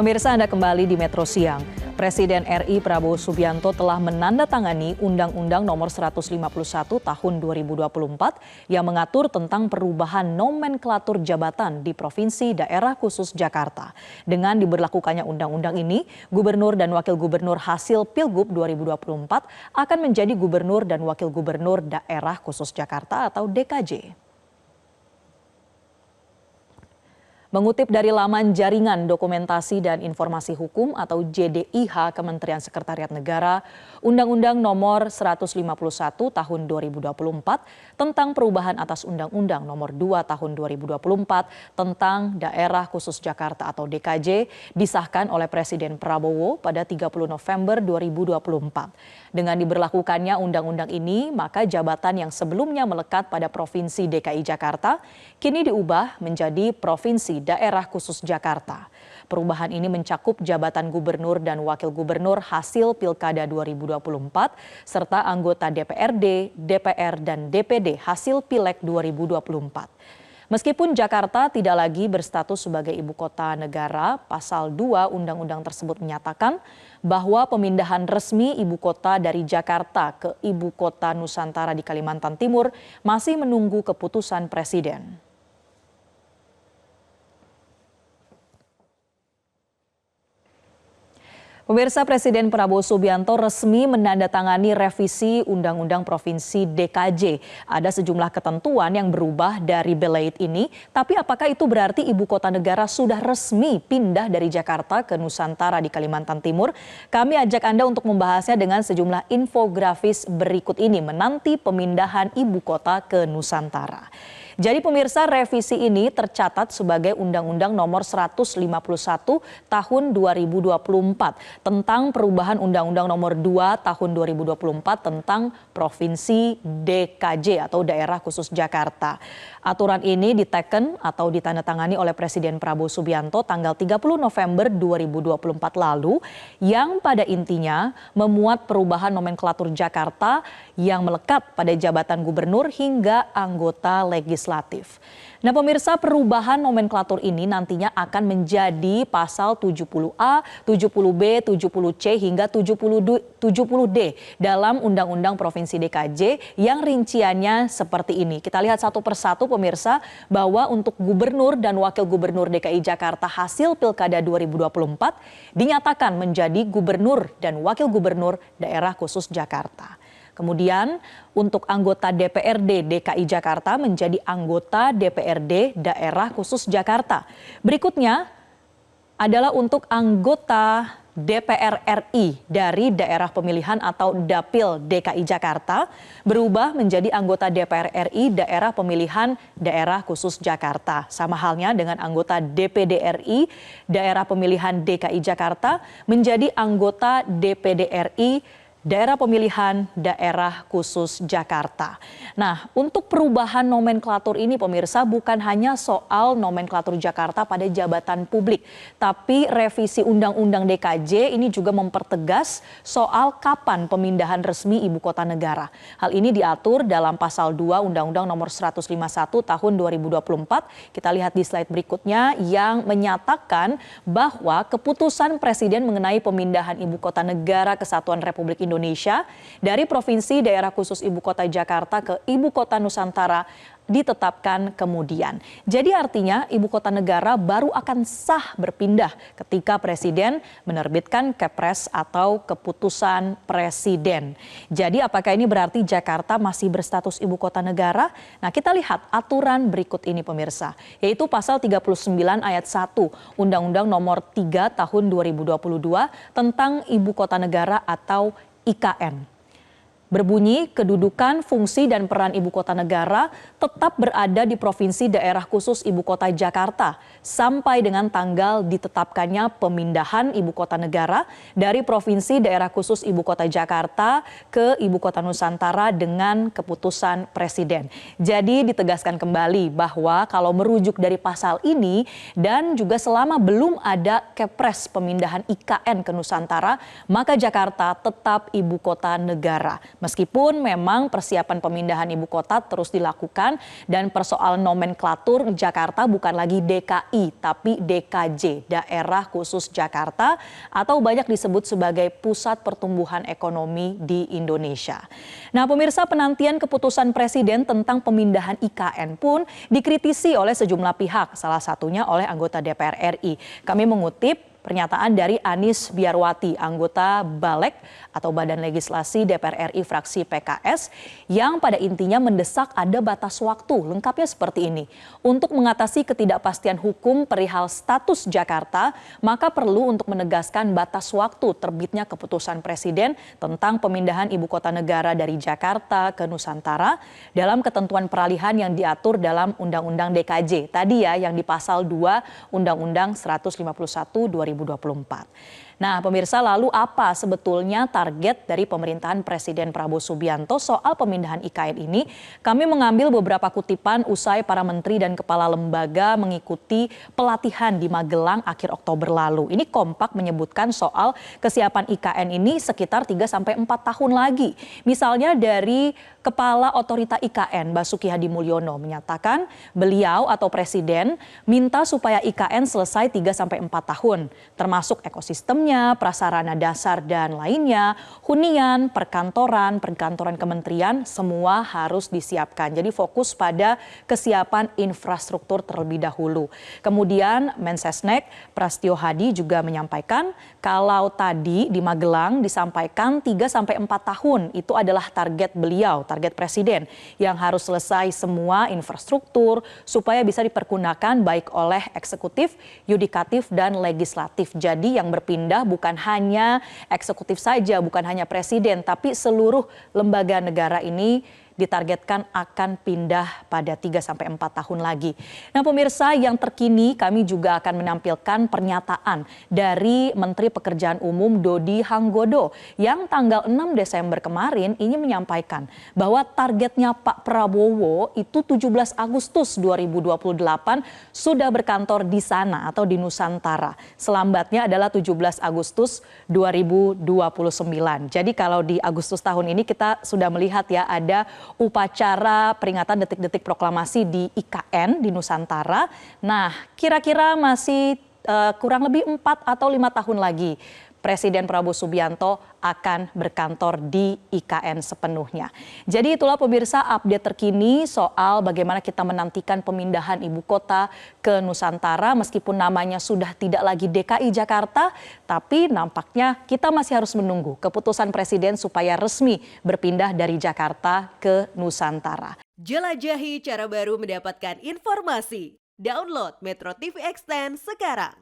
Pemirsa, Anda kembali di Metro Siang. Presiden RI Prabowo Subianto telah menandatangani Undang-Undang Nomor 151 Tahun 2024 yang mengatur tentang perubahan nomenklatur jabatan di Provinsi Daerah Khusus Jakarta. Dengan diberlakukannya undang-undang ini, Gubernur dan Wakil Gubernur hasil Pilgub 2024 akan menjadi Gubernur dan Wakil Gubernur Daerah Khusus Jakarta atau DKJ. Mengutip dari laman Jaringan Dokumentasi dan Informasi Hukum atau JDIH Kementerian Sekretariat Negara, Undang-Undang Nomor 151 Tahun 2024 tentang perubahan atas Undang-Undang Nomor 2 Tahun 2024 tentang Daerah Khusus Jakarta atau DKJ disahkan oleh Presiden Prabowo pada 30 November 2024. Dengan diberlakukannya undang-undang ini, maka jabatan yang sebelumnya melekat pada Provinsi DKI Jakarta kini diubah menjadi Provinsi Daerah Khusus Jakarta. Perubahan ini mencakup jabatan gubernur dan wakil gubernur hasil Pilkada 2024 serta anggota DPRD, DPR dan DPD hasil Pileg 2024. Meskipun Jakarta tidak lagi berstatus sebagai ibu kota negara, pasal 2 undang-undang tersebut menyatakan bahwa pemindahan resmi ibu kota dari Jakarta ke ibu kota Nusantara di Kalimantan Timur masih menunggu keputusan Presiden. Pemirsa, Presiden Prabowo Subianto resmi menandatangani revisi Undang-Undang Provinsi DKJ. Ada sejumlah ketentuan yang berubah dari Belait ini, tapi apakah itu berarti ibu kota negara sudah resmi pindah dari Jakarta ke Nusantara di Kalimantan Timur? Kami ajak Anda untuk membahasnya dengan sejumlah infografis berikut ini menanti pemindahan ibu kota ke Nusantara. Jadi pemirsa, revisi ini tercatat sebagai Undang-Undang Nomor 151 Tahun 2024 tentang perubahan Undang-Undang Nomor 2 Tahun 2024 tentang Provinsi DKJ atau Daerah Khusus Jakarta. Aturan ini diteken atau ditandatangani oleh Presiden Prabowo Subianto tanggal 30 November 2024 lalu yang pada intinya memuat perubahan nomenklatur Jakarta yang melekat pada jabatan gubernur hingga anggota legislatif. Nah pemirsa, perubahan nomenklatur ini nantinya akan menjadi pasal 70A, 70B, 70C hingga 70D dalam Undang-Undang Provinsi DKJ yang rinciannya seperti ini. Kita lihat satu persatu pemirsa bahwa untuk gubernur dan wakil gubernur DKI Jakarta hasil Pilkada 2024 dinyatakan menjadi gubernur dan wakil gubernur Daerah Khusus Jakarta. Kemudian untuk anggota DPRD DKI Jakarta menjadi anggota DPRD Daerah Khusus Jakarta. Berikutnya adalah untuk anggota DPR RI dari daerah pemilihan atau Dapil DKI Jakarta berubah menjadi anggota DPR RI daerah pemilihan Daerah Khusus Jakarta. Sama halnya dengan anggota DPD RI daerah pemilihan DKI Jakarta menjadi anggota DPD RI Daerah Pemilihan Daerah Khusus Jakarta. Nah, untuk perubahan nomenklatur ini pemirsa bukan hanya soal nomenklatur Jakarta pada jabatan publik, tapi revisi Undang-Undang DKJ ini juga mempertegas soal kapan pemindahan resmi ibu kota negara. Hal ini diatur dalam pasal 2 Undang-Undang Nomor 151 Tahun 2024. Kita lihat di slide berikutnya yang menyatakan bahwa keputusan Presiden mengenai pemindahan ibu kota negara Kesatuan Republik Indonesia dari Provinsi Daerah Khusus Ibu Kota Jakarta ke Ibu Kota Nusantara ditetapkan kemudian. Jadi artinya ibu kota negara baru akan sah berpindah ketika Presiden menerbitkan Kepres atau keputusan Presiden. Jadi apakah ini berarti Jakarta masih berstatus ibu kota negara? Nah kita lihat aturan berikut ini pemirsa, yaitu pasal 39 ayat 1 Undang-Undang Nomor 3 Tahun 2022 tentang Ibu Kota Negara atau IKN. Berbunyi, kedudukan, fungsi, dan peran ibu kota negara tetap berada di Provinsi Daerah Khusus Ibu Kota Jakarta sampai dengan tanggal ditetapkannya pemindahan ibu kota negara dari Provinsi Daerah Khusus Ibu Kota Jakarta ke Ibu Kota Nusantara dengan keputusan Presiden. Jadi ditegaskan kembali bahwa kalau merujuk dari pasal ini dan juga selama belum ada Kepres pemindahan IKN ke Nusantara, maka Jakarta tetap ibu kota negara. Meskipun memang persiapan pemindahan ibu kota terus dilakukan dan persoalan nomenklatur Jakarta bukan lagi DKI tapi DKJ, Daerah Khusus Jakarta, atau banyak disebut sebagai pusat pertumbuhan ekonomi di Indonesia. Nah, pemirsa, penantian keputusan Presiden tentang pemindahan IKN pun dikritisi oleh sejumlah pihak, salah satunya oleh anggota DPR RI. Kami mengutip pernyataan dari Anies Biarwati, anggota Balek atau Badan Legislasi DPR RI fraksi PKS, yang pada intinya mendesak ada batas waktu, lengkapnya seperti ini. Untuk mengatasi ketidakpastian hukum perihal status Jakarta, maka perlu untuk menegaskan batas waktu terbitnya keputusan Presiden tentang pemindahan ibu kota negara dari Jakarta ke Nusantara dalam ketentuan peralihan yang diatur dalam Undang-Undang DKJ. Tadi ya, yang di pasal 2 Undang-Undang 151/2024. Nah, pemirsa, lalu apa sebetulnya target dari pemerintahan Presiden Prabowo Subianto soal pemindahan IKN ini? Kami mengambil beberapa kutipan usai para menteri dan kepala lembaga mengikuti pelatihan di Magelang akhir Oktober lalu. Ini kompak menyebutkan soal kesiapan IKN ini sekitar 3-4 tahun lagi. Misalnya dari Kepala Otorita IKN Basuki Hadimulyono menyatakan beliau atau Presiden minta supaya IKN selesai 3-4 tahun, termasuk ekosistemnya, prasarana dasar dan lainnya, hunian, perkantoran kementerian, semua harus disiapkan. Jadi fokus pada kesiapan infrastruktur terlebih dahulu. Kemudian Mensesnek Prasetyo Hadi juga menyampaikan kalau tadi di Magelang disampaikan 3-4 tahun itu adalah target beliau, target Presiden yang harus selesai semua infrastruktur supaya bisa dipergunakan baik oleh eksekutif, yudikatif, dan legislatif. Jadi yang berpindah bukan hanya eksekutif saja, bukan hanya Presiden, tapi seluruh lembaga negara ini ditargetkan akan pindah pada 3-4 tahun lagi. Nah, pemirsa, yang terkini kami juga akan menampilkan pernyataan dari Menteri Pekerjaan Umum Dodi Hanggodo yang tanggal 6 Desember kemarin ini menyampaikan bahwa targetnya Pak Prabowo itu 17 Agustus 2028 sudah berkantor di sana atau di Nusantara. Selambatnya adalah 17 Agustus 2029. Jadi kalau di Agustus tahun ini kita sudah melihat ya ada upacara peringatan detik-detik proklamasi di IKN di Nusantara. Nah, kira-kira masih kurang lebih 4 atau 5 tahun lagi Presiden Prabowo Subianto akan berkantor di IKN sepenuhnya. Jadi itulah pemirsa update terkini soal bagaimana kita menantikan pemindahan ibu kota ke Nusantara meskipun namanya sudah tidak lagi DKI Jakarta, tapi nampaknya kita masih harus menunggu keputusan Presiden supaya resmi berpindah dari Jakarta ke Nusantara. Jelajahi cara baru mendapatkan informasi. Download Metro TV Extend sekarang.